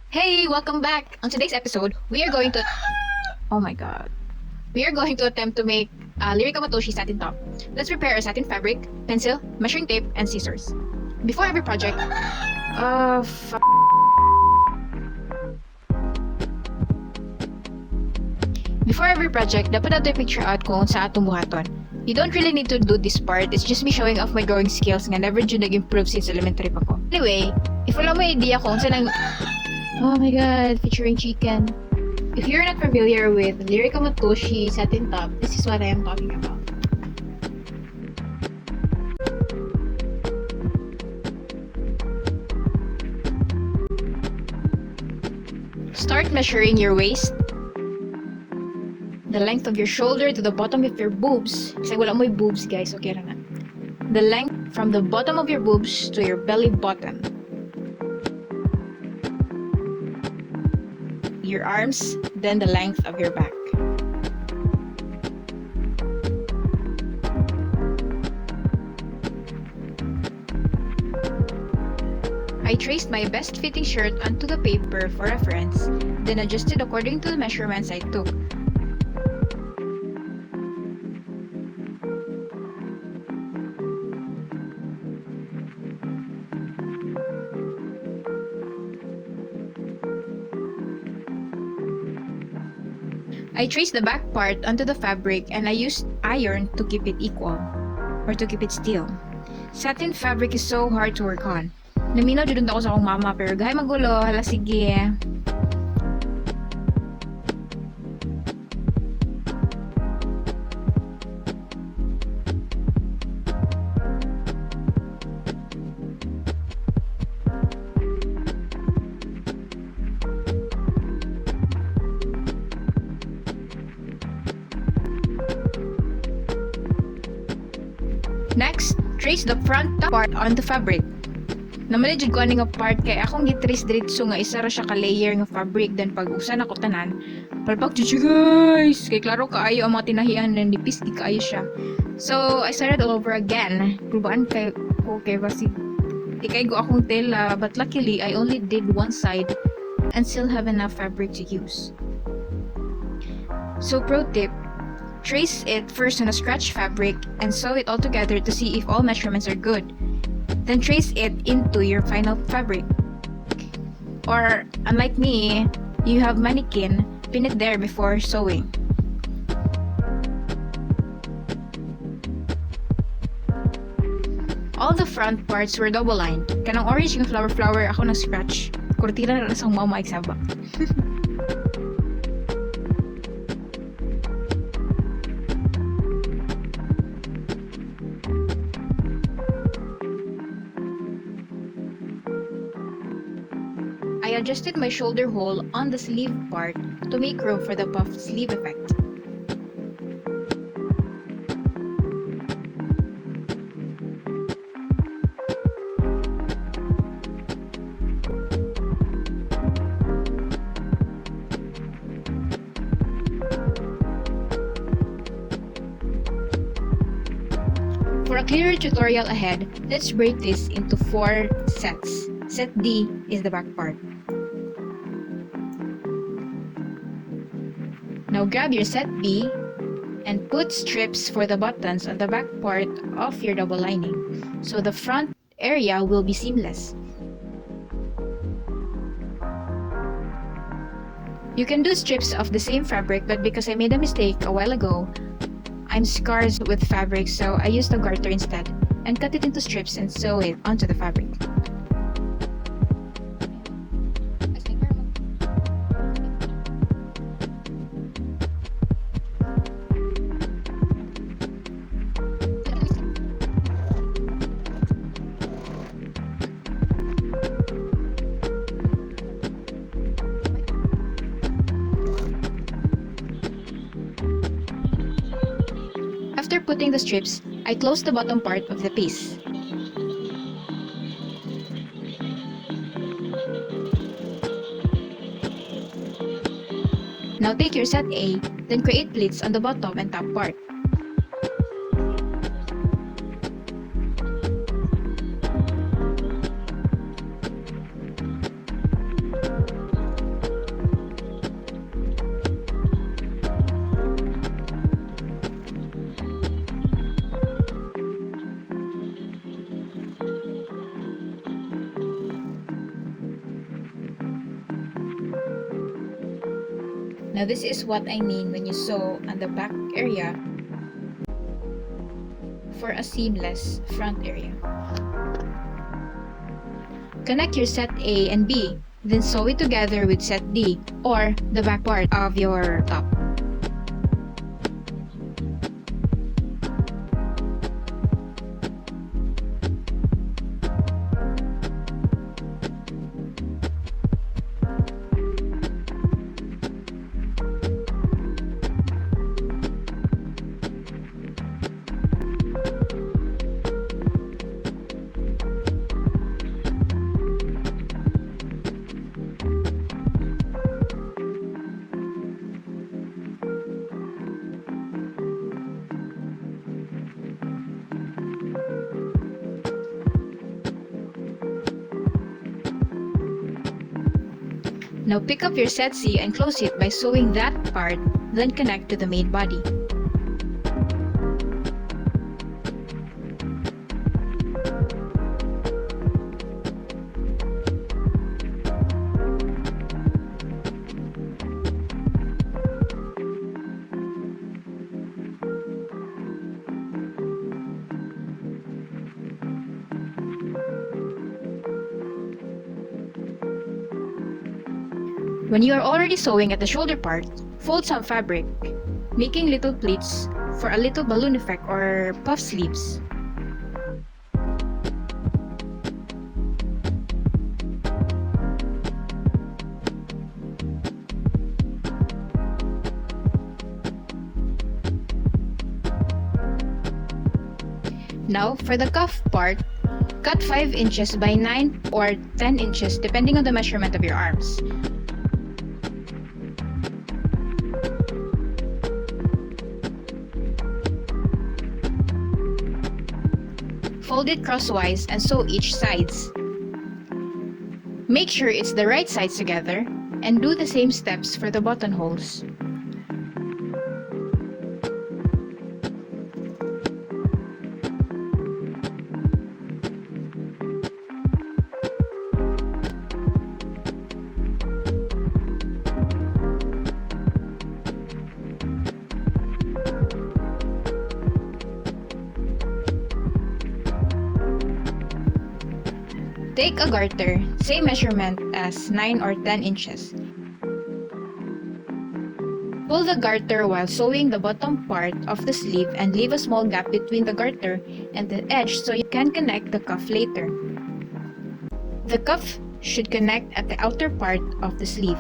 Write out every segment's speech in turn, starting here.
Hey, welcome back. On today's episode, we are going to oh my god, we are going to attempt to make a Lirika Matoshi satin top. Let's prepare a satin fabric, pencil, measuring tape, and scissors. Before every project, dapat nato i-picture out kung sa atong buhaton. You don't really need to do this part, it's just me showing off my drawing skills nga never dyan nag-improve since elementary pa ko. Anyway, if wala mo idea kung saan oh my god, featuring chicken. If you're not familiar with Lirika Matoshi satin top, this is what I am talking about. Start measuring your waist, the length of your shoulder to the bottom of your boobs. Kasi wala mo'y boobs, guys. Okay na. The length from the bottom of your boobs to your belly button. Your arms, then the length of your back. I traced my best fitting shirt onto the paper for reference, then adjusted according to the measurements I took. I traced the back part onto the fabric and I used iron to keep it equal, or to keep it still. Satin fabric is so hard to work on. Naminaw dito ako sa akong mama pero gahay magulo, hala sige. Next, trace the front part on the fabric. Namaligid ko aning part kay akong gitrace diretso nga isa ra siya ka layer nga fabric, then pag usa na ko tanan palpak jud guys kay klaro kaayo ang mga tinahian na nipis di kaayo siya. So I started all over again. Probaan kay okay basi di kay go akong tela, but luckily I only did one side and still have enough fabric to use. So pro tip, trace it first on a scratch fabric and sew it all together to see if all measurements are good. Then trace it into your final fabric. Or, unlike me, you have mannequin, pin it there before sewing. All the front parts were double-lined. Kanang orange yung flower ako na scratch. Kurtira na sa mama iksaba. I adjusted my shoulder hole on the sleeve part to make room for the puffed sleeve effect. For a clearer tutorial ahead, let's break this into 4 sets. Set D is the back part. Now grab your set B and put strips for the buttons on the back part of your double lining, so the front area will be seamless. You can do strips of the same fabric, but because I made a mistake a while ago, I'm scarce with fabric, so I used a garter instead and cut it into strips and sew it onto the fabric. After putting the strips, I close the bottom part of the piece. Now take your set A, then create pleats on the bottom and top part. Now this is what I mean when you sew on the back area for a seamless front area. Connect your set A and B, then sew it together with set D, or the back part of your top. Now pick up your set C and close it by sewing that part, then connect to the main body. When you are already sewing at the shoulder part, fold some fabric, making little pleats for a little balloon effect or puff sleeves. Now, for the cuff part, cut 5 inches by 9 or 10 inches depending on the measurement of your arms. Fold it crosswise and sew each sides. Make sure it's the right sides together and do the same steps for the buttonholes. Take a garter, same measurement as 9 or 10 inches. Pull the garter while sewing the bottom part of the sleeve and leave a small gap between the garter and the edge so you can connect the cuff later. The cuff should connect at the outer part of the sleeve.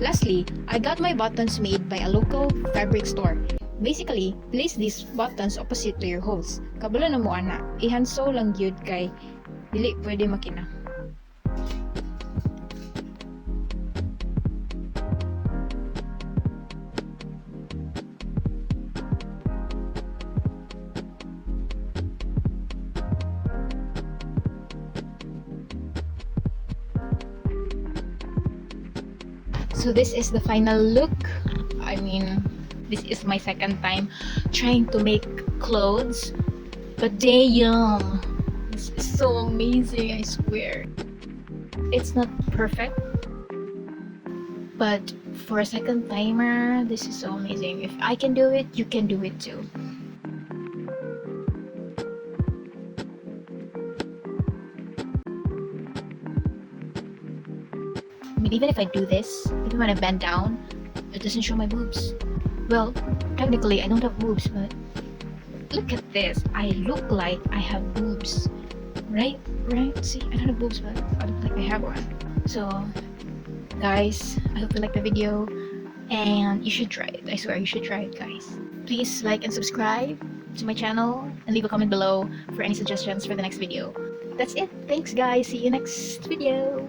Lastly, I got my buttons made by a local fabric store. Basically, place these buttons opposite to your holes. Kabalo na mo ana, i-handsew lang gyud kay dili pwede makina. So this is the final look. I mean, this is my second time trying to make clothes, but damn, this is so amazing, I swear. It's not perfect, but for a second timer, this is so amazing. If I can do it, you can do it too. I mean, even if I do this, even when I bend down, it doesn't show my boobs. Well, technically I don't have boobs, but look at this. I look like I have boobs. Right? See, I don't have boobs, but I look like I have one. So, guys, I hope you like the video, and you should try it. I swear, you should try it, guys. Please like and subscribe to my channel, and leave a comment below for any suggestions for the next video. That's it. Thanks, guys. See you next video.